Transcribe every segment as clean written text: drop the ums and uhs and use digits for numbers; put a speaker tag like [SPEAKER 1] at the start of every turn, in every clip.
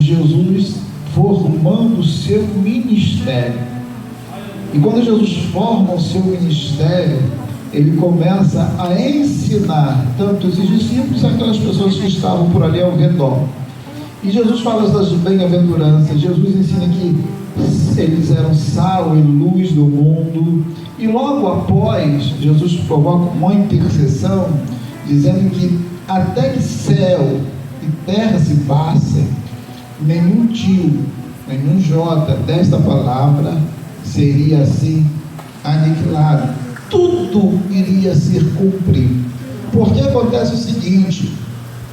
[SPEAKER 1] Jesus formando o seu ministério. E quando Jesus forma o seu ministério, ele começa a ensinar tanto os discípulos, aquelas pessoas que estavam por ali ao redor. E Jesus fala das bem-aventuranças. Jesus ensina que eles eram sal e luz do mundo. E logo após, Jesus provoca uma intercessão, dizendo que até que céu e terra se passem, nenhum tio, nenhum jota desta palavra seria assim aniquilado. Tudo iria ser cumprido. Porque acontece o seguinte: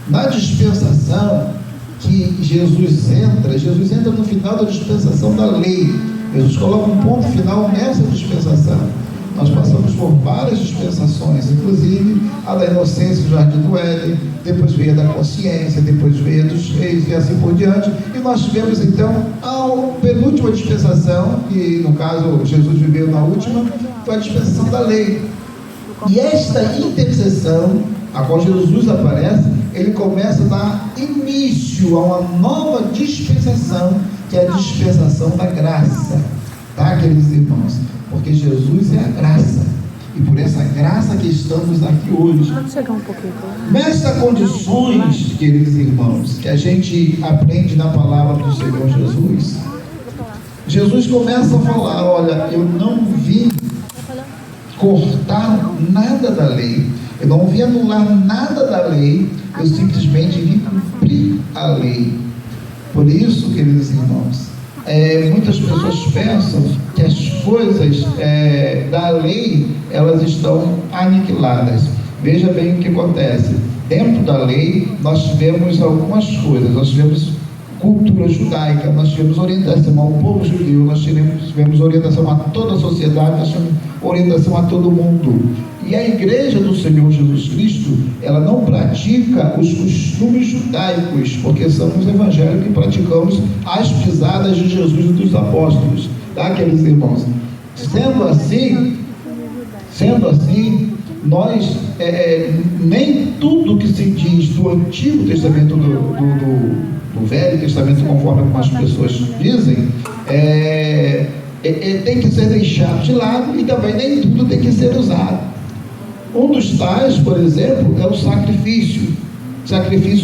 [SPEAKER 1] na dispensação que Jesus entra no final da dispensação da lei. Jesus coloca um ponto final nessa dispensação. Nós passamos por várias dispensações, inclusive a da inocência do Jardim do Éden, depois veio a da consciência, depois veio a dos reis e assim por diante. E nós tivemos então a penúltima dispensação, que no caso Jesus viveu na última, foi a dispensação da lei. E esta intercessão, a qual Jesus aparece, ele começa a dar início a uma nova dispensação, que é a dispensação da graça, tá, queridos irmãos? Porque Jesus é a graça, e por essa graça que estamos aqui hoje. Nestas condições, queridos irmãos, que a gente aprende na palavra do Senhor Jesus, Jesus começa a falar: olha, eu não vim cortar nada da lei, eu não vim anular nada da lei, eu simplesmente vim cumprir a lei. Por isso, queridos irmãos, muitas pessoas pensam que as coisas da lei, elas estão aniquiladas. Veja bem o que acontece. Dentro da lei, nós tivemos algumas coisas. Nós tivemos cultura judaica, nós tivemos orientação ao povo judeu, nós tivemos orientação a toda a sociedade, nós tivemos orientação a todo mundo. E a igreja do Senhor Jesus Cristo, ela não pratica os costumes judaicos, porque somos evangélicos que praticamos as pisadas de Jesus e dos apóstolos, tá, queridos irmãos? Sendo assim, nós nem tudo que se diz do Antigo Testamento, do Velho Testamento, conforme algumas pessoas dizem, tem que ser deixado de lado, e também nem tudo tem que ser usado. Um dos tais, por exemplo, é o sacrifício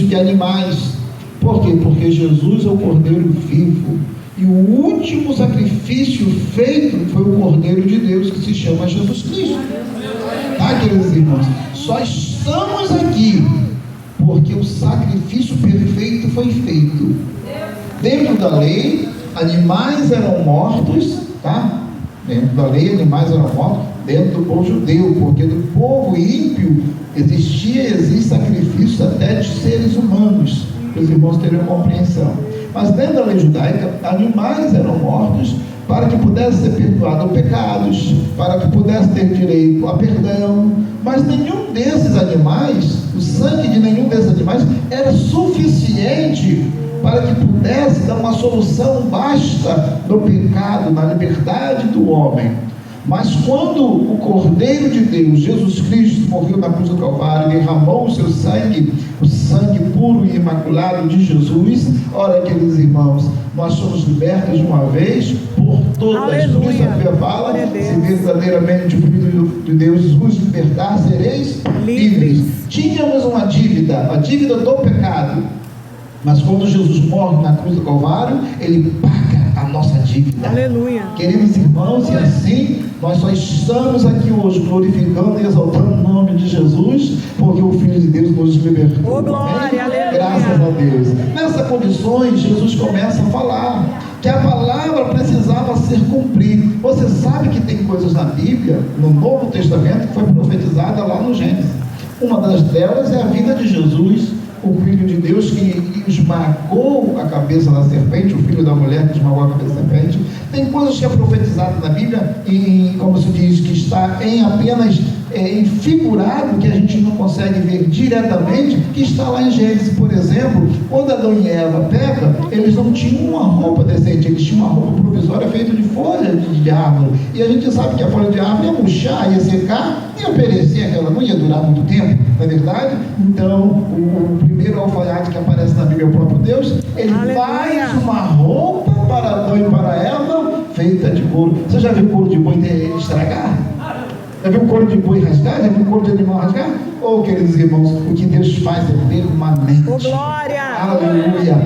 [SPEAKER 1] de animais. Por quê? Porque Jesus é o Cordeiro vivo, e o último sacrifício feito foi o Cordeiro de Deus, que se chama Jesus Cristo. Tá, queridos irmãos? Só estamos aqui porque o sacrifício perfeito foi feito. Dentro da lei, animais eram mortos, tá? Dentro da lei, animais eram mortos, dentro do povo judeu, porque do povo ímpio existe sacrifício até de seres humanos, para os irmãos terem compreensão. Mas dentro da lei judaica, animais eram mortos para que pudesse ser perdoado pecados, para que pudesse ter direito a perdão. Mas nenhum desses animais, o sangue de nenhum desses animais era suficiente para que pudesse dar uma solução basta no pecado, na liberdade do homem. Mas quando o Cordeiro de Deus, Jesus Cristo, morreu na cruz do Calvário, derramou o seu sangue, o sangue puro e imaculado de Jesus, ora, queridos irmãos, nós somos libertos de uma vez por todas. Aleluia. Por isso a Bíblia fala: se verdadeiramente o Filho de Deus vos libertar, sereis livres. Tínhamos uma dívida, a dívida do pecado, mas quando Jesus morre na cruz do Calvário, ele paga a nossa dívida. Aleluia. Queridos irmãos, e assim nós só estamos aqui hoje glorificando e exaltando o nome de Jesus, porque o Filho de Deus nos libertou. Oh, glória, aleluia. Graças a Deus. Nessas condições, Jesus começa a falar que a palavra precisava ser cumprida. Você sabe que tem coisas na Bíblia, no Novo Testamento, que foi profetizada lá no Gênesis. Uma das delas é a vida de Jesus, o Filho de Deus que esmagou a cabeça da serpente, o filho da mulher que esmagou a cabeça da serpente. Tem coisas que é profetizada na Bíblia, e como se diz, que está em apenas figurado, que a gente não consegue ver diretamente, que está lá em Gênesis, por exemplo. Quando Adão e Eva pecam, eles não tinham uma roupa decente, eles tinham uma roupa provisória feita de folha de árvore, e a gente sabe que a folha de árvore ia murchar, ia secar, ia perecer, aquela não ia durar muito tempo, não é verdade? Então, o primeiro alfaiate que aparece na Bíblia é o próprio Deus. Ele faz uma roupa para Adão e para Eva, feita de couro. Você já viu couro de boi estragar? Já viu couro de boi rasgar? Já viu couro de animal rasgar? Oh, queridos irmãos, o que Deus faz é permanente.
[SPEAKER 2] Oh, glória!
[SPEAKER 1] Aleluia!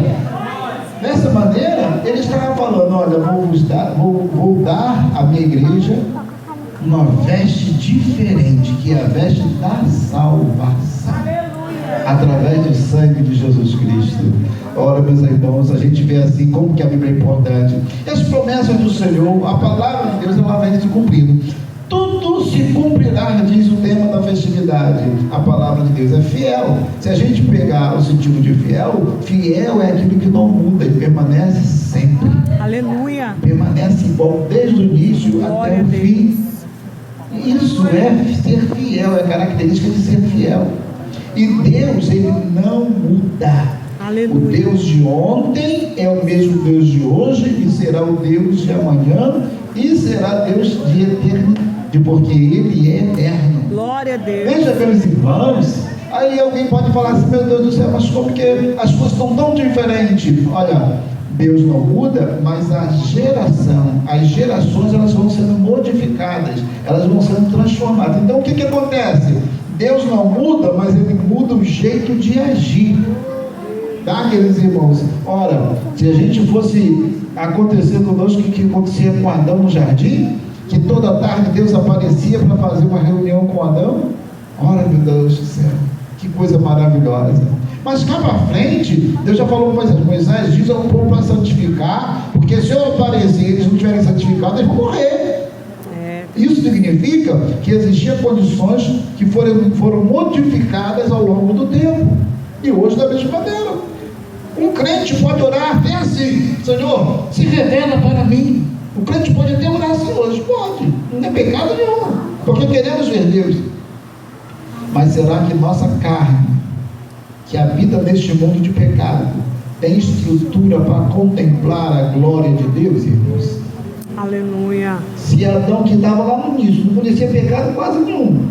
[SPEAKER 1] Dessa maneira, ele estava falando: olha, vou dar à minha igreja uma veste diferente, que é a veste da salvação. Através do sangue de Jesus Cristo. Ora, meus irmãos, a gente vê assim como que a Bíblia é importante. E as promessas do Senhor, a palavra de Deus, ela vem se cumprindo. Tudo se cumprirá, diz o tema da festividade. A palavra de Deus é fiel. Se a gente pegar o sentido de fiel, fiel é aquilo que não muda, ele permanece sempre.
[SPEAKER 2] Aleluia.
[SPEAKER 1] Permanece igual desde o início
[SPEAKER 2] Glória
[SPEAKER 1] até o fim. Isso é ser fiel, é característica de ser fiel. E Deus, ele não muda.
[SPEAKER 2] Aleluia.
[SPEAKER 1] O Deus de ontem é o mesmo Deus de hoje, e será o Deus de amanhã, e será Deus de eternidade, porque ele é eterno.
[SPEAKER 2] Glória a Deus.
[SPEAKER 1] Veja, meus irmãos, aí alguém pode falar assim: meu Deus do céu, mas como que as coisas estão tão diferentes? Olha, Deus não muda, mas as gerações, elas vão sendo modificadas, elas vão sendo transformadas. Então o que acontece? Deus não muda, mas ele muda o jeito de agir. Tá, queridos irmãos? Ora, se a gente fosse acontecer conosco o que acontecia com Adão no jardim, que toda tarde Deus aparecia para fazer uma reunião com Adão, ora, meu Deus do céu, que coisa maravilhosa. Mas cá para frente, Deus já falou para Moisés: diz ao povo para santificar, porque se eu aparecer e eles não tiverem santificado, eles vão morrer. Isso significa que existiam condições que foram modificadas ao longo do tempo. E hoje da mesma maneira. Um crente pode orar até assim: Senhor, se revela para mim. O crente pode até orar assim hoje, pode, não é pecado nenhum, porque queremos ver Deus. Mas será que nossa carne, que habita neste mundo de pecado, tem estrutura para contemplar a glória de Deus, irmãos?
[SPEAKER 2] Aleluia.
[SPEAKER 1] Se Adão, que estava lá no início, não conhecia pecado quase nenhum.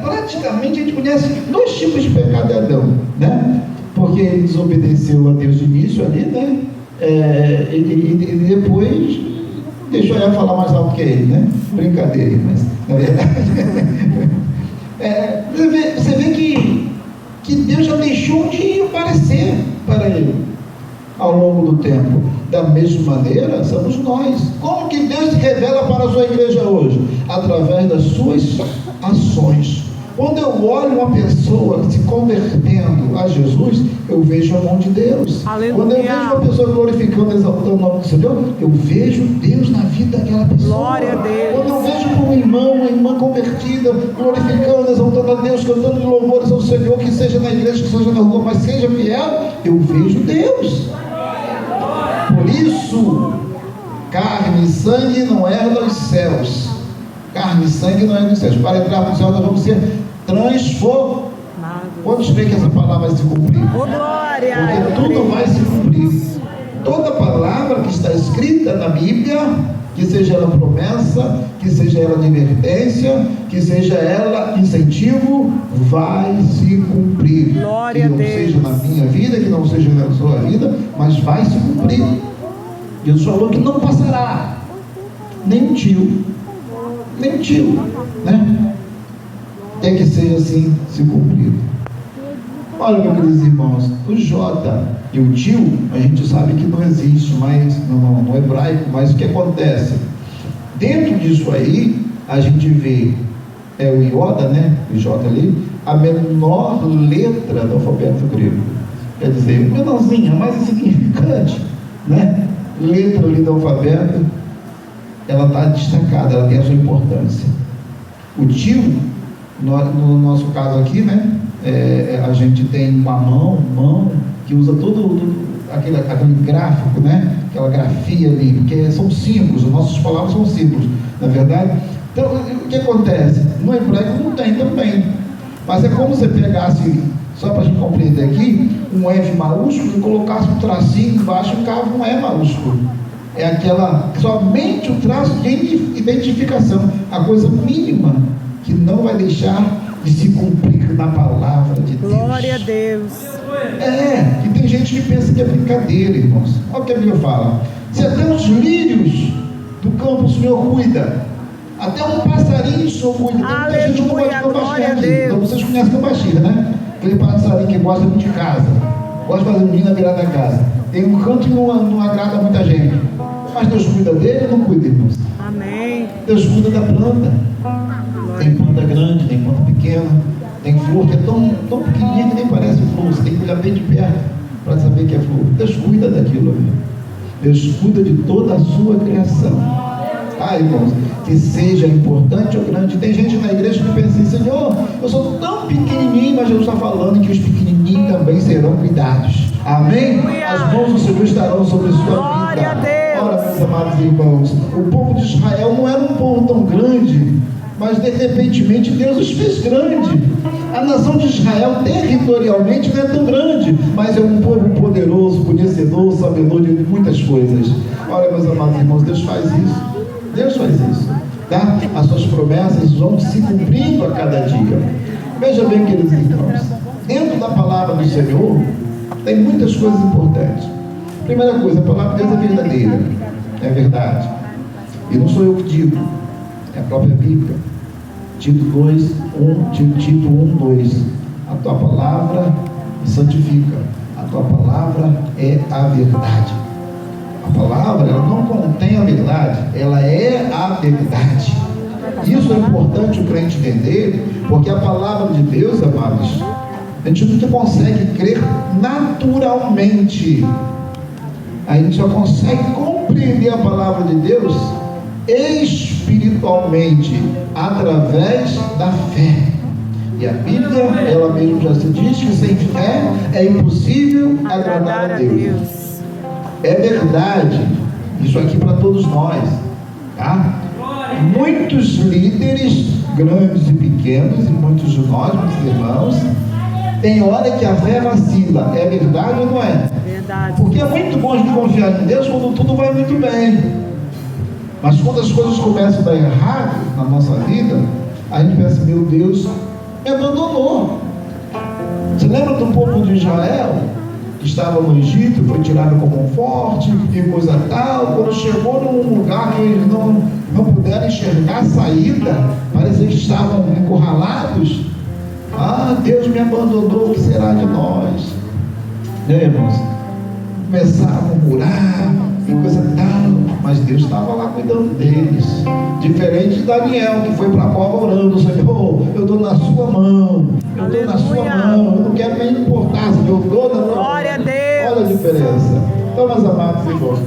[SPEAKER 1] Praticamente a gente conhece dois tipos de pecado de Adão, né? Porque ele desobedeceu a Deus de início ali, né? E depois deixou ela falar mais alto que ele, né? Brincadeira, mas na verdade você vê que Deus já deixou de aparecer para ele ao longo do tempo. Da mesma maneira, somos nós. Como que Deus se revela para a sua igreja hoje? Através das suas ações. Quando eu olho uma pessoa se convertendo a Jesus, eu vejo a mão de Deus.
[SPEAKER 2] Aleluia.
[SPEAKER 1] Quando eu vejo uma pessoa glorificando, exaltando o nome do Senhor, eu vejo Deus na vida daquela pessoa.
[SPEAKER 2] Glória a Deus.
[SPEAKER 1] Quando eu vejo um irmão, uma irmã convertida, glorificando, exaltando a Deus, cantando louvores ao Senhor, que seja na igreja, que seja na rua, mas seja fiel, eu vejo Deus. Por isso, carne e sangue não herdam os céus. Carne e sangue não herdam os céus. Para entrar no céu, nós vamos ser transformados. Quantos creem que essa palavra vai se cumprir?
[SPEAKER 2] Oh, glória!
[SPEAKER 1] Porque tudo vai se cumprir. Toda palavra que está escrita na Bíblia, que seja ela promessa, que seja ela advertência, que seja ela incentivo, vai se cumprir.
[SPEAKER 2] Glória a Deus.
[SPEAKER 1] Que não seja na minha vida, que não seja na sua vida, mas vai se cumprir. Deus falou que não passará nem um tio, né? Tem que ser assim, se cumprido. Olha, meus queridos irmãos, o J e o tio, a gente sabe que não existe mais no hebraico, mas o que acontece? Dentro disso aí, a gente vê o Iota, né? O J ali, a menor letra do alfabeto grego. Quer dizer, menorzinha, mais insignificante, né? Letra ali do alfabeto, ela está destacada, ela tem a sua importância. O tio, no nosso caso aqui, né? A gente tem uma mão que usa todo aquele gráfico, né? Aquela grafia ali, porque são símbolos, as nossas palavras são símbolos. Na verdade, Então, o que acontece? No hebraico não tem também. Mas é como se pegasse, só para a gente compreender aqui, um F maiúsculo e colocasse um tracinho embaixo e ficava um E maiúsculo. É aquela, somente o traço de identificação, a coisa mínima que não vai deixar de se cumprir na palavra de Deus.
[SPEAKER 2] Glória a Deus.
[SPEAKER 1] E tem gente que pensa que é brincadeira, irmãos. Olha o que a Bíblia fala. Se até os lírios do campo o Senhor cuida, até um passarinho o Senhor cuida. Tem muita gente que não gosta de cambaxira aqui. Então vocês conhecem cambaxira, né? Aquele passarinho que gosta muito de casa, gosta de fazer um ninho na beirada da casa. Tem um canto que não agrada muita gente. Mas Deus cuida dele ou não cuida, irmãos?
[SPEAKER 2] Amém.
[SPEAKER 1] Deus cuida da planta. Tem planta grande, tem planta pequena, tem flor que é tão pequenininha que nem parece flor. Você tem que olhar bem de perto para saber que é flor. Deus cuida daquilo, irmão. Deus cuida de toda a sua criação. Irmãos, que seja importante ou grande. Tem gente na igreja que pensa assim: Senhor, eu sou tão pequenininho, mas Jesus está falando que os pequenininhos também serão cuidados. Amém? As mãos do Senhor estarão sobre sua vida.
[SPEAKER 2] Glória a Deus.
[SPEAKER 1] Ora, meus amados irmãos, o povo de Israel não era um povo tão grande, mas de repentemente Deus os fez grande. A nação de Israel territorialmente não é tão grande, mas é um povo poderoso, conhecedor, sabedor de muitas coisas. Olha, meus amados irmãos, Deus faz isso. Deus faz isso, tá? As suas promessas vão se cumprindo a cada dia. Veja bem, queridos irmãos, dentro da palavra do Senhor tem muitas coisas importantes. Primeira coisa, a palavra de Deus é verdadeira, é verdade. E não sou eu que digo, é a própria Bíblia. Tito 1:2. A tua palavra me santifica, a tua palavra é a verdade. A palavra, ela não contém a verdade, ela é a verdade. Isso é importante o crente entender, porque a palavra de Deus, amados, a gente não consegue crer naturalmente. A gente só consegue compreender a palavra de Deus espiritualmente, através da fé. E a Bíblia, ela mesmo já se diz que sem fé é impossível agradar a Deus. É verdade, isso aqui para todos nós, tá? Muitos líderes, grandes e pequenos, e muitos de nós, meus irmãos, tem hora que a fé vacila. É verdade ou não é?
[SPEAKER 2] Verdade.
[SPEAKER 1] Porque é muito bom a gente confiar em Deus quando tudo vai muito bem. Mas quando as coisas começam a dar errado na nossa vida, a gente pensa: meu Deus, me abandonou. Você lembra do povo de Israel? Estava no Egito, foi tirado como um forte e coisa tal. Quando chegou num lugar que eles não puderam enxergar a saída, parecia que estavam encurralados. Deus me abandonou, o que será de nós? Irmãos, começaram a murmurar e coisa tal, mas Deus estava lá cuidando deles. Diferente de Daniel, que foi para a cova orando: Senhor, eu estou na sua mão, eu estou na sua mão, eu não quero nem importar, Senhor, eu estou na tua mão.
[SPEAKER 2] Glória a Deus.
[SPEAKER 1] Olha a diferença. Então, meus amados irmãos,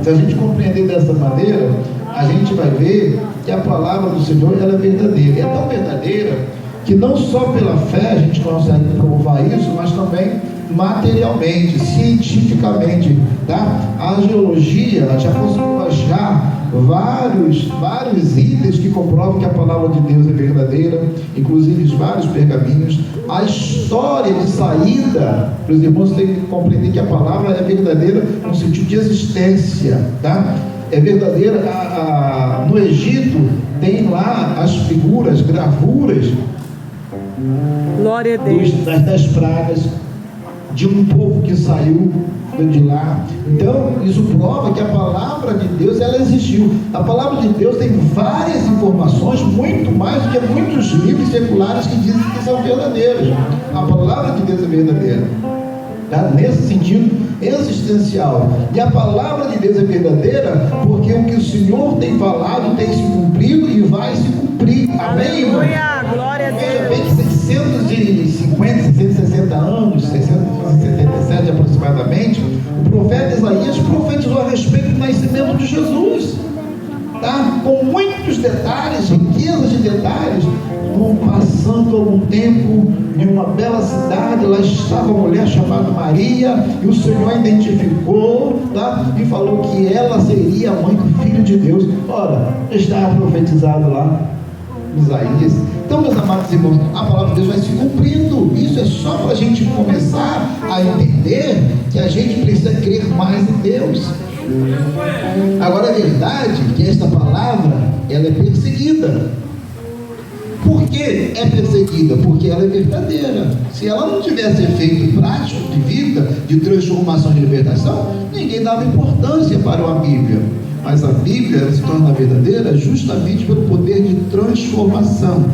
[SPEAKER 1] se a gente compreender dessa maneira, a gente vai ver que a palavra do Senhor, ela é verdadeira. E é tão verdadeira que não só pela fé a gente consegue provar isso, mas também materialmente, cientificamente, tá? A geologia já conseguiu achar vários itens que comprovam que a palavra de Deus é verdadeira, inclusive vários pergaminhos. A história de saída, os irmãos têm que compreender que a palavra é verdadeira no sentido de existência, tá? É verdadeira. No Egito tem lá as figuras, gravuras,
[SPEAKER 2] glória a Deus,
[SPEAKER 1] das pragas de um povo que saiu de lá. Então isso prova que a palavra de Deus, ela existiu. A palavra de Deus tem várias informações, muito mais do que muitos livros seculares que dizem que são verdadeiros. A palavra de Deus é verdadeira, tá? Nesse sentido existencial. E a palavra de Deus é verdadeira porque o que o Senhor tem falado tem se cumprido e vai se cumprir. Amém, irmão?
[SPEAKER 2] Glória a
[SPEAKER 1] Veja
[SPEAKER 2] Deus.
[SPEAKER 1] bem que 650, 660 anos, 677 aproximadamente, o profeta Isaías profetizou a respeito do nascimento de Jesus, tá? Com muitos detalhes, riquezas de detalhes. Vão passando algum tempo, em uma bela cidade, lá estava uma mulher chamada Maria, e o Senhor a identificou, tá? E falou que ela seria a mãe do Filho de Deus. Ora, estava profetizado lá em Isaías. Então, meus amados irmãos, a palavra de Deus vai se cumprindo. Isso é só para a gente começar a entender que a gente precisa crer mais em Deus. Agora, é verdade que esta palavra, ela é perseguida. Por que é perseguida? Porque ela é verdadeira. Se ela não tivesse efeito prático de vida, de transformação, de libertação, ninguém dava importância para a Bíblia. Mas a Bíblia, ela se torna verdadeira justamente pelo poder de transformação.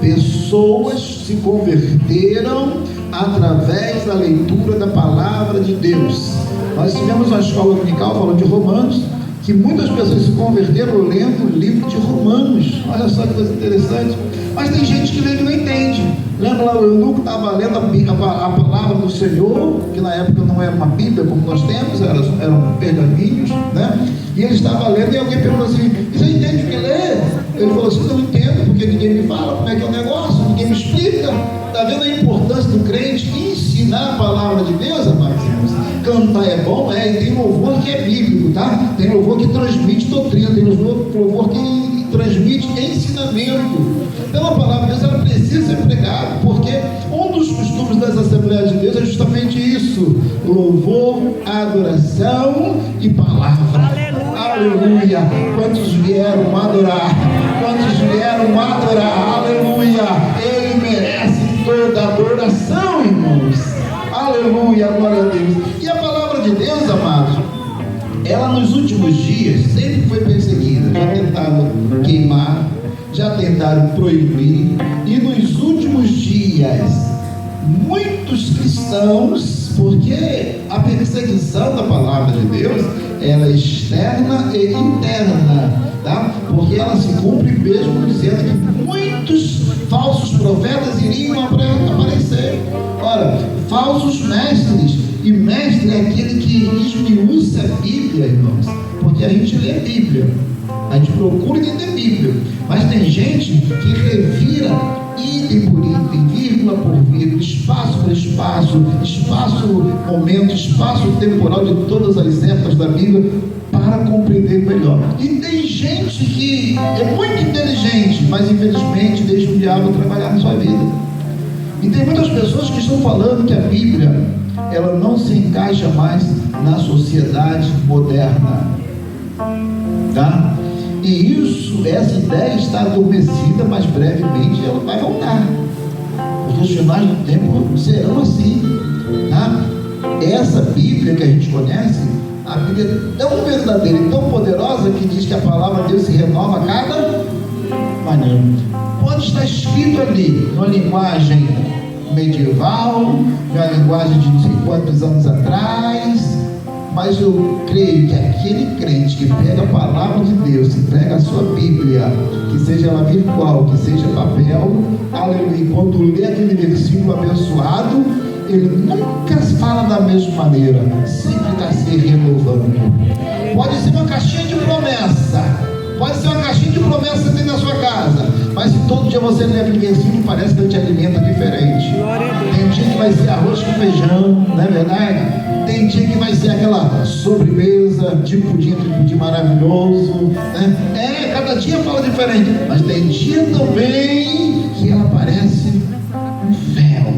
[SPEAKER 1] Pessoas se converteram através da leitura da palavra de Deus. Nós tivemos uma escola dominical falando de Romanos, que muitas pessoas se converteram lendo o livro de Romanos. Olha só que coisa interessante. Mas tem gente que lê e não entende. Lembra lá o eunuco estava lendo a palavra do Senhor, que na época não era uma Bíblia como nós temos, eram pergaminhos, né? E ele estava lendo e alguém perguntou assim: você entende o que lê? Ele falou assim: não entendo, porque ninguém me fala como é que é o negócio, ninguém me explica. Está vendo a importância do crente ensinar a palavra de Deus, amados irmãos? Cantar é bom, e tem louvor que é bíblico, tá? Tem louvor que transmite doutrina, tem louvor que transmite ensinamento. Então a palavra de Deus, ela precisa ser pregada, porque um dos costumes das Assembleias de Deus é justamente isso: louvor, adoração e palavra. Aleluia! Quantos vieram adorar? Quantos vieram adorar? Aleluia! Ele merece toda a adoração, irmãos. Aleluia! Glória a Deus. E a palavra de Deus, amados, ela nos últimos dias sempre foi perseguida. Já tentaram queimar, já tentaram proibir, e nos últimos dias muitos cristãos, porque a perseguição da palavra de Deus, ela é externa e interna, tá? Porque ela se cumpre mesmo dizendo que muitos falsos profetas iriam aparecer. Ora, falsos mestres, e mestre é aquele que esmiuça a Bíblia, irmãos, porque a gente lê a Bíblia, a gente procura entender a Bíblia, mas tem gente que revira item por item, vírgula por vírgula, espaço por espaço, momento, espaço temporal de todas as épocas da Bíblia, para compreender melhor. E tem gente que é muito inteligente, mas infelizmente deixa o diabo trabalhar na sua vida. E tem muitas pessoas que estão falando que a Bíblia, ela não se encaixa mais na sociedade moderna, tá? E essa ideia está adormecida, mas brevemente ela vai voltar, porque os finais do tempo serão assim, tá? Essa Bíblia que a gente conhece, a Bíblia é tão verdadeira e tão poderosa que diz que a palavra de Deus se renova a cada manhã. Pode estar escrito ali numa linguagem medieval, numa linguagem de não sei quantos anos atrás, mas eu creio que aquele crente que pega a palavra de Deus, que pega a sua Bíblia, que seja ela virtual, que seja papel, aleluia, quando lê aquele versículo abençoado, ele nunca fala da mesma maneira, sempre está se renovando. Pode ser uma caixinha de promessa, pode ser uma caixinha de promessa dentro da sua casa, mas se todo dia você lê aquele versículo, parece que ele te alimenta diferente. Tem dia que vai ser arroz com feijão, não é verdade? Tem dia que vai ser aquela sobremesa, tipo pudim maravilhoso, né? Cada dia fala diferente, mas tem dia também que ela parece um fel,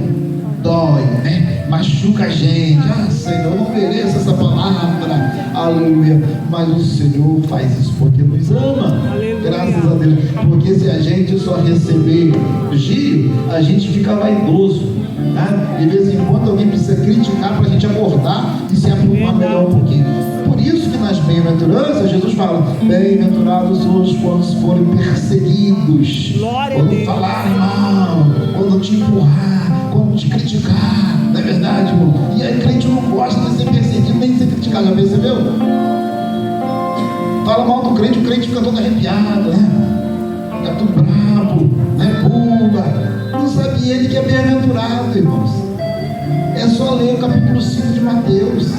[SPEAKER 1] dói, né? Machuca a gente. Ah, Senhor, eu não mereço essa palavra, aleluia, mas o Senhor faz isso porque nos ama, aleluia. Graças a Deus, porque se a gente só receber elogio, a gente fica vaidoso, tá? De vez em quando alguém precisa criticar para a gente acordar e se aprumar melhor um pouquinho. Por isso que nas bem-aventuranças Jesus fala: bem-aventurados os quando forem perseguidos, quando falarem mal, quando te empurrar, quando te criticar, não é verdade, irmão? E aí crente não gosta de ser perseguido nem de ser criticado, já percebeu? Fala mal do crente, o crente fica todo arrepiado, né? Fica tudo bravo, né? Pula. Não sabe ele que é bem-aventurado, irmãos. É só ler o capítulo 5 de Mateus.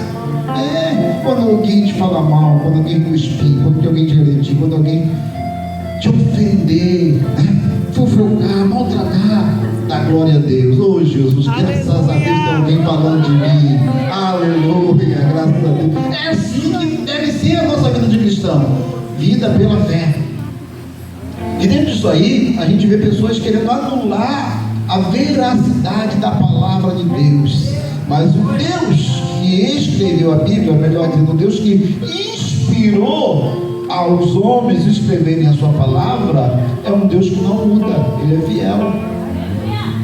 [SPEAKER 1] Quando alguém te fala mal, quando alguém cuspir, quando alguém te agredir, quando alguém te ofende, ofender, né? Fofocar, maltratar, dá glória a Deus. Oh Jesus, graças a Deus tem alguém falando de mim. Aleluia, graças a Deus. É assim que deve ser a nossa vida de cristão, vida pela fé. E dentro disso aí, a gente vê pessoas querendo anular a veracidade da palavra de Deus. Mas o Deus que escreveu a Bíblia, melhor dizendo, o Deus que inspirou aos homens escreverem a sua palavra, é um Deus que não muda, Ele é fiel.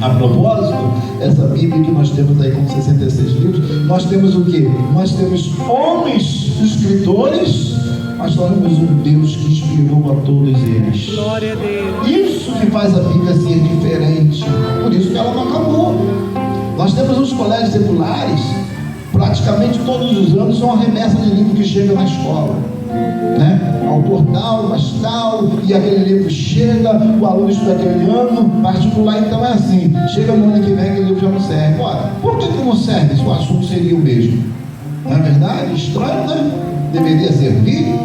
[SPEAKER 1] A propósito, essa Bíblia que nós temos aí com 66 livros, nós temos o quê? Nós temos homens escritores, mas nós temos um Deus que inspirou a todos eles.
[SPEAKER 2] Glória a Deus.
[SPEAKER 1] Isso que faz a Bíblia ser diferente, por isso que ela não acabou. Nós temos uns colégios seculares, praticamente todos os anos são uma remessa de livro que chega na escola, né? Autor tal, mas tal, e aquele livro chega, o aluno estuda aquele ano, particular então é assim, chega no ano que vem aquele livro já não serve. Ora, por que não serve se o assunto seria o mesmo? Não é verdade? Estranho, né? Deveria servir,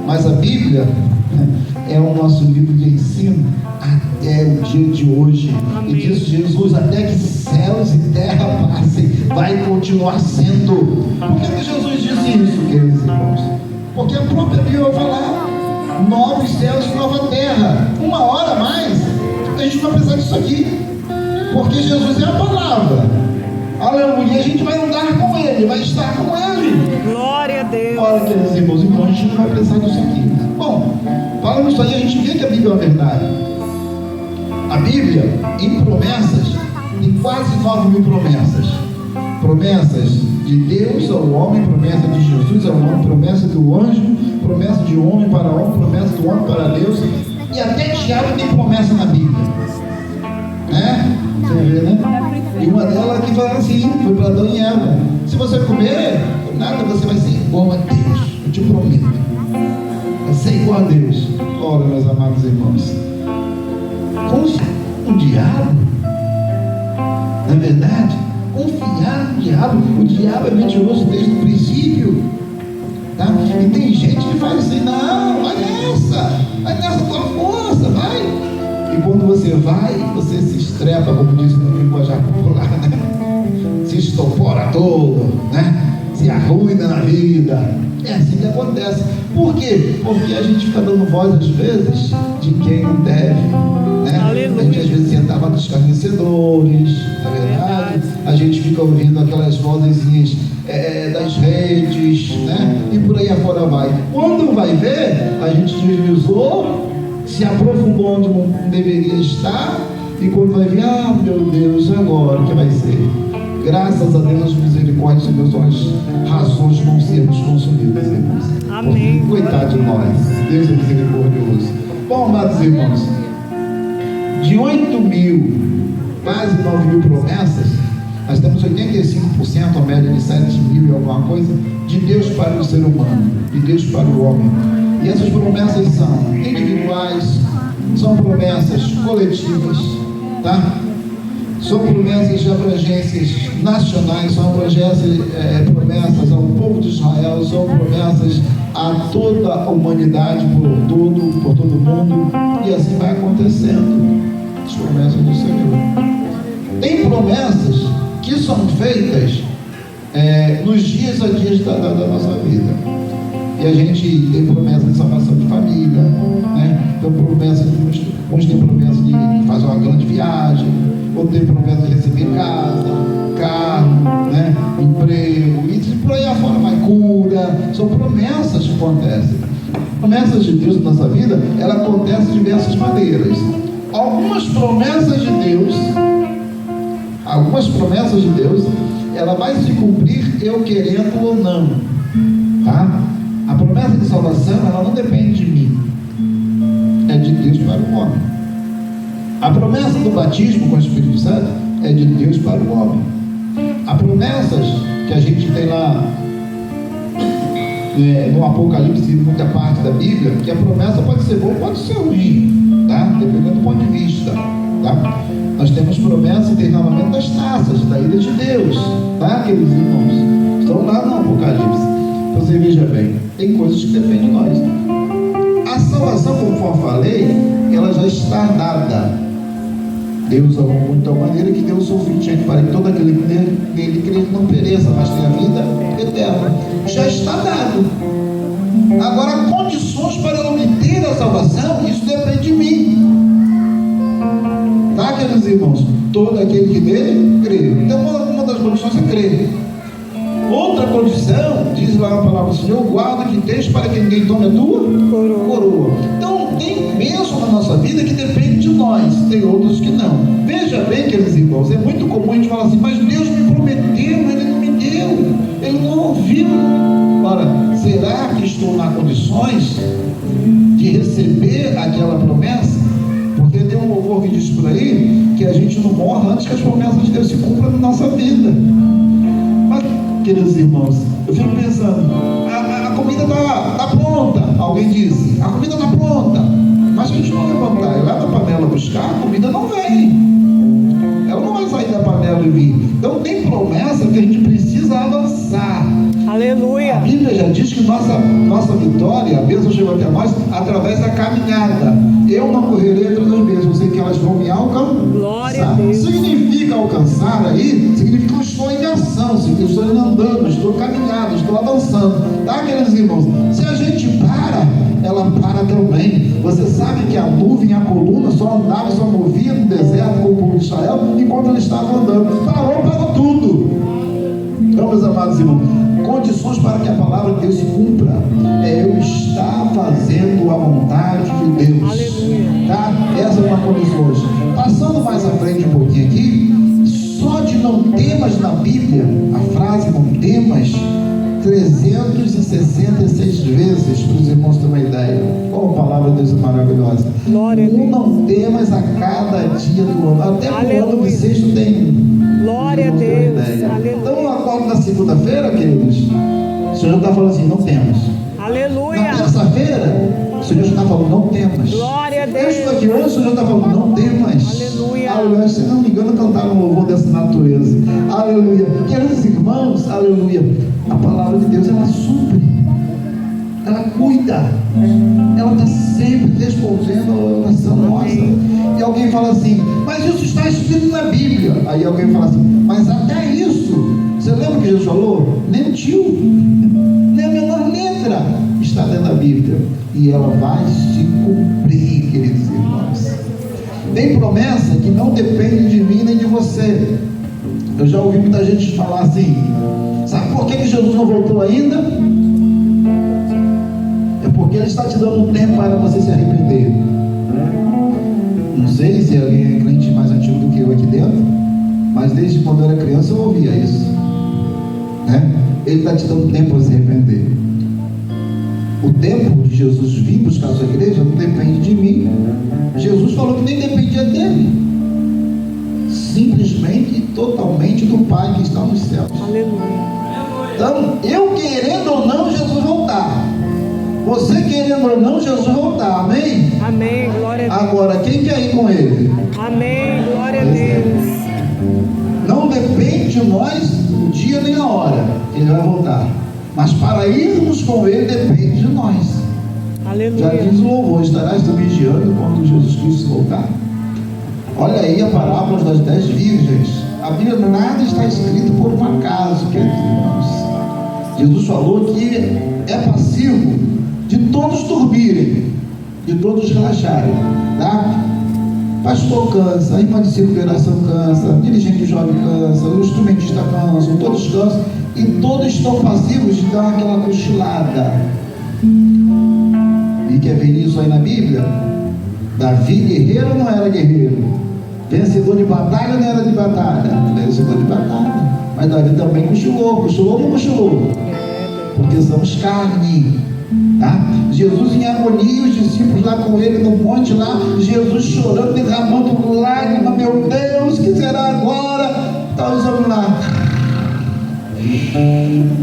[SPEAKER 1] mas a Bíblia é o nosso livro de ensino até o dia de hoje. E diz Jesus, até que céus e terra passem, vai continuar sendo. Por que Jesus disse isso, queridos irmãos? Porque a própria Bíblia vai falar novos céus e nova terra. Uma hora a mais, a gente vai precisar disso aqui, porque Jesus é a palavra. Aleluia, a gente vai andar com Ele, vai estar com Ele.
[SPEAKER 2] Glória a Deus.
[SPEAKER 1] Olha, queridos irmãos, então a gente não vai precisar disso aqui. Bom, falando isso aí, a gente vê que a Bíblia é a verdade. A Bíblia, em promessas, tem quase 9.000 promessas. Promessas de Deus ao homem, promessa de Jesus ao homem, promessa do anjo, promessa de homem para homem, promessa do homem para Deus. E até Tiago tem promessa na Bíblia, né? Você vê, né? E uma delas que fala assim, foi para Adão e Eva: se você comer, nada, você vai ser igual a Deus, eu te prometo. Vai ser igual a Deus. Ora, meus amados irmãos, confiar no diabo, não é verdade? Confiar no diabo. O diabo é mentiroso desde o princípio, tá? E tem gente que faz assim: não, vai nessa tua força, vai. E quando você vai, você se estrepa, como diz no linguajar popular, né? Se estopora todo, né? Se arruina na vida. É assim que acontece. Por quê? Porque a gente fica dando voz às vezes de quem não deve, né?
[SPEAKER 2] Aleluia.
[SPEAKER 1] A gente às vezes sentava com os escarnecedores, não é verdade? A gente fica ouvindo aquelas vozinhas das redes, né? E por aí afora vai. Quando vai ver, a gente deslizou, se aprofundou onde não deveria estar, e quando vai ver, ah, meu Deus, agora o que vai ser? Graças a Deus, as misericórdias de Deus são as razões de não sermos consumidos, irmãos.
[SPEAKER 2] Amém.
[SPEAKER 1] Porque, coitado de nós, Deus é misericordioso. Bom, amados irmãos, de 8.000, quase 9.000 promessas, nós temos 85%, a média de 7.000 e alguma coisa, de Deus para o ser humano, de Deus para o homem. E essas promessas são individuais, são promessas coletivas, tá? São promessas de abrangências nacionais, são promessas ao povo de Israel, são promessas a toda a humanidade, por todo mundo, e assim vai acontecendo. As promessas do Senhor. Tem promessas que são feitas nos dias a dias da nossa vida. E a gente tem promessa de salvação de família, né? Tem promessa uns tem promessa de fazer uma grande viagem, outros tem promessa de receber casa, carro, né? Emprego, e por aí afora vai cura. São promessas que acontecem. Promessas de Deus na nossa vida, ela acontece de diversas maneiras. Algumas promessas de Deus, ela vai se cumprir eu querendo ou não, tá? A promessa de salvação, ela não depende de mim, é de Deus para o homem. A promessa do batismo com o Espírito Santo é de Deus para o homem. As promessas que a gente tem lá no Apocalipse, em muita parte da Bíblia, que a promessa pode ser boa, pode ser ruim, tá? Dependendo do ponto de vista, tá? Nós temos promessa de derramamento das taças, da ira de Deus, tá, queridos irmãos? Estão lá no Apocalipse. Você veja bem, tem coisas que dependem de nós. A salvação salvação, como eu falei, ela já está dada. Deus amou muito de tal maneira que deu o seu filho, para que todo aquele que nele crê não pereça, mas tenha vida eterna. Já está dado. Agora, condições para eu obter a salvação, isso depende de mim. Tá, queridos irmãos? Todo aquele que nele crê. Então, uma das condições é crer. Outra condição, diz lá a palavra do Senhor, guarda que tens para que ninguém tome a tua coroa. Então, tem bênção na nossa vida que depende de nós, tem outros que não. Veja bem, queridos irmãos, é muito comum a gente falar assim, mas Deus me prometeu, Ele não me deu, Ele não ouviu. Ora, será que estou nas condições de receber aquela promessa? Porque tem um louvor que diz por aí que a gente não morre antes que as promessas de Deus se cumpram na nossa vida. Mas, queridos irmãos, eu fico pensando, a comida está pronta. Alguém disse, a comida está pronta, mas se a gente não levantar e lá na panela buscar, a comida não vem. Ela não vai sair da panela e vir. Então tem promessa que a gente precisa avançar.
[SPEAKER 2] Aleluia.
[SPEAKER 1] A Bíblia já diz que nossa vitória, a bênção chegou até nós através da caminhada. Eu não correrei atrás das bênçãos, eu sei que elas vão me alcançar.
[SPEAKER 2] Glória a Deus.
[SPEAKER 1] Significa alcançar aí, significa que eu estou em ação, significa que eu estou andando, estou caminhando, estou avançando. Tá, queridos irmãos? Se a gente para, ela para também. Você sabe que a nuvem, a coluna só andava, só movia no deserto com o povo de Israel enquanto ele estava andando. Parou tudo. Então, meus amados irmãos, condições para que a palavra de Deus se cumpra é eu estar fazendo a vontade de Deus.
[SPEAKER 2] Aleluia.
[SPEAKER 1] Tá? Essa é uma condição. Passando mais à frente um pouquinho aqui, só de não temas na Bíblia, a frase não temas, 366 vezes, para os irmãos terem uma ideia. Como a palavra de Deus é maravilhosa.
[SPEAKER 2] Glória a Deus.
[SPEAKER 1] Não temas a cada dia do ano. Até
[SPEAKER 2] Aleluia.
[SPEAKER 1] no ano bissexto tem.
[SPEAKER 2] Glória a Deus. Aleluia.
[SPEAKER 1] Então eu acordo na segunda-feira, queridos, o Senhor está falando assim, não temos.
[SPEAKER 2] Aleluia.
[SPEAKER 1] Na terça-feira, o Senhor está falando, não temos.
[SPEAKER 2] Glória a
[SPEAKER 1] Eu
[SPEAKER 2] Deus.
[SPEAKER 1] estou aqui hoje, o Senhor está falando, não temas.
[SPEAKER 2] Aleluia.
[SPEAKER 1] Aleluia. Se não me engano, cantaram um louvor dessa natureza. Aleluia. Queridos irmãos, aleluia. A palavra de Deus, ela supre. Ela cuida. Ela está sempre respondendo a oração nossa. E alguém fala assim, mas isso está escrito na Bíblia. Aí alguém fala assim, mas até isso, você lembra que Jesus falou? Mentiu. Nem a menor letra está dentro da Bíblia. E ela vai se cumprir, queridos irmãos. Tem promessa que não depende de mim nem de você. Eu já ouvi muita gente falar assim, sabe por que Jesus não voltou ainda? É porque Ele está te dando um tempo para você se arrepender. Não sei se alguém é crente mais antigo do que eu aqui dentro, mas desde quando eu era criança eu ouvia isso, né? Ele está te dando tempo para se arrepender. O tempo de Jesus vir buscar a sua igreja não depende de mim. Jesus falou que nem dependia dele, simplesmente e totalmente do Pai que está nos céus.
[SPEAKER 2] Aleluia.
[SPEAKER 1] Então, eu querendo ou não, Jesus voltar. Você querendo ou não, Jesus voltar. Amém?
[SPEAKER 2] Amém. Glória a Deus.
[SPEAKER 1] Agora, quem quer ir com Ele?
[SPEAKER 2] Amém. Glória a Deus.
[SPEAKER 1] Não depende de nós o dia nem a hora que Ele vai voltar. Mas para irmos com Ele, depende de nós. Já
[SPEAKER 2] Aleluia.
[SPEAKER 1] diz o louvor, estarás tu vigiando quando Jesus Cristo voltar. Olha aí a parábola das 10 virgens. A Bíblia, nada está escrito por um acaso, queridos irmãos. Jesus falou que é passivo de todos dormirem, de todos relaxarem, tá? Pastor cansa, a irmã de circulação cansa, dirigente jovem cansa, o instrumentista cansa, todos cansam, e todos estão passivos de dar aquela cochilada. E quer ver isso aí na Bíblia? Davi guerreiro não era guerreiro, vencedor de batalha não era de batalha, vencedor de batalha, mas Davi também cochilou ou não cochilou? Porque somos carne, tá? Jesus em agonia, os discípulos lá com ele no monte lá, Jesus chorando, derramando lágrimas, meu Deus, que será agora? Está os homens lá,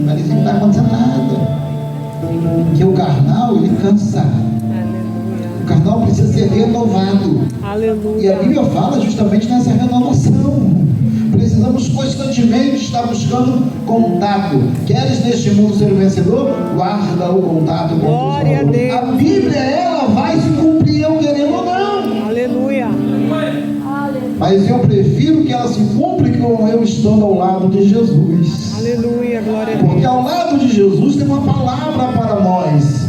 [SPEAKER 1] parece que não está acontecendo nada, porque o carnal ele cansa. O carnal precisa ser renovado.
[SPEAKER 2] Aleluia.
[SPEAKER 1] E a Bíblia fala justamente nessa renovação. Precisamos constantemente estar buscando contato. Queres neste mundo ser vencedor? Guarda o contato com
[SPEAKER 2] Glória a
[SPEAKER 1] Deus.
[SPEAKER 2] Deus.
[SPEAKER 1] A Bíblia, ela vai se cumprir, eu querendo ou não.
[SPEAKER 2] Aleluia.
[SPEAKER 1] Mas eu prefiro que ela se cumpra com eu estando ao lado de Jesus.
[SPEAKER 2] Aleluia. Glória a Deus.
[SPEAKER 1] Porque ao lado de Jesus tem uma palavra para nós.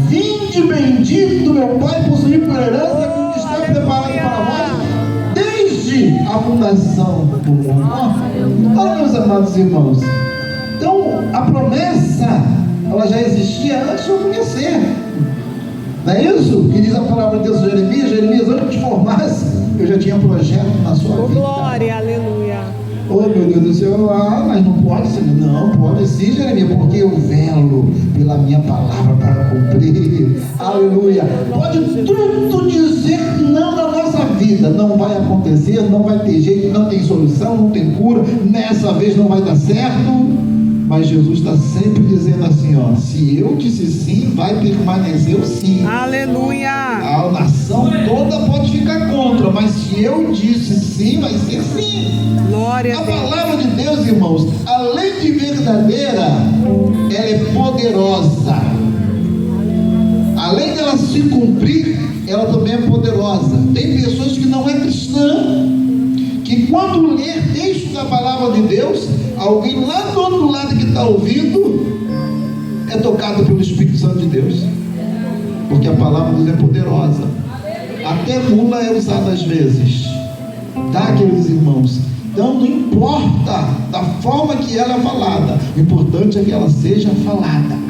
[SPEAKER 1] Vinde bendito do meu Pai, possuir por herança aquilo que está preparado para nós desde a fundação do mundo. Olha, meus amados irmãos. Então, a promessa, ela já existia antes de eu conhecer. Não é isso que diz a palavra de Deus em Jeremias? Jeremias, antes de te formasse, eu já tinha projeto na sua
[SPEAKER 2] Oh,
[SPEAKER 1] vida.
[SPEAKER 2] glória. Aleluia.
[SPEAKER 1] Oh, meu Deus do céu, mas não pode ser. Não, pode sim, Jeremias, porque eu velo pela minha palavra para cumprir. Aleluia. Pode tudo dizer não na nossa vida. Não vai acontecer, não vai ter jeito, não tem solução, não tem cura. Nessa vez não vai dar certo. Mas Jesus está sempre dizendo assim, ó, se eu disse sim, vai permanecer o sim.
[SPEAKER 2] Aleluia.
[SPEAKER 1] A nação toda pode ficar contra, mas se eu disse sim, vai ser sim.
[SPEAKER 2] Glória a
[SPEAKER 1] A
[SPEAKER 2] Deus.
[SPEAKER 1] palavra de Deus, irmãos, além de verdadeira, ela é poderosa. Além dela se cumprir, ela também é poderosa. Tem pessoas que não é cristã, que quando ler texto da palavra de Deus, alguém lá do outro lado que está ouvindo é tocado pelo Espírito Santo de Deus, porque a palavra de Deus é poderosa. Até mula é usada às vezes, tá, queridos irmãos? Então não importa da forma que ela é falada, o importante é que ela seja falada.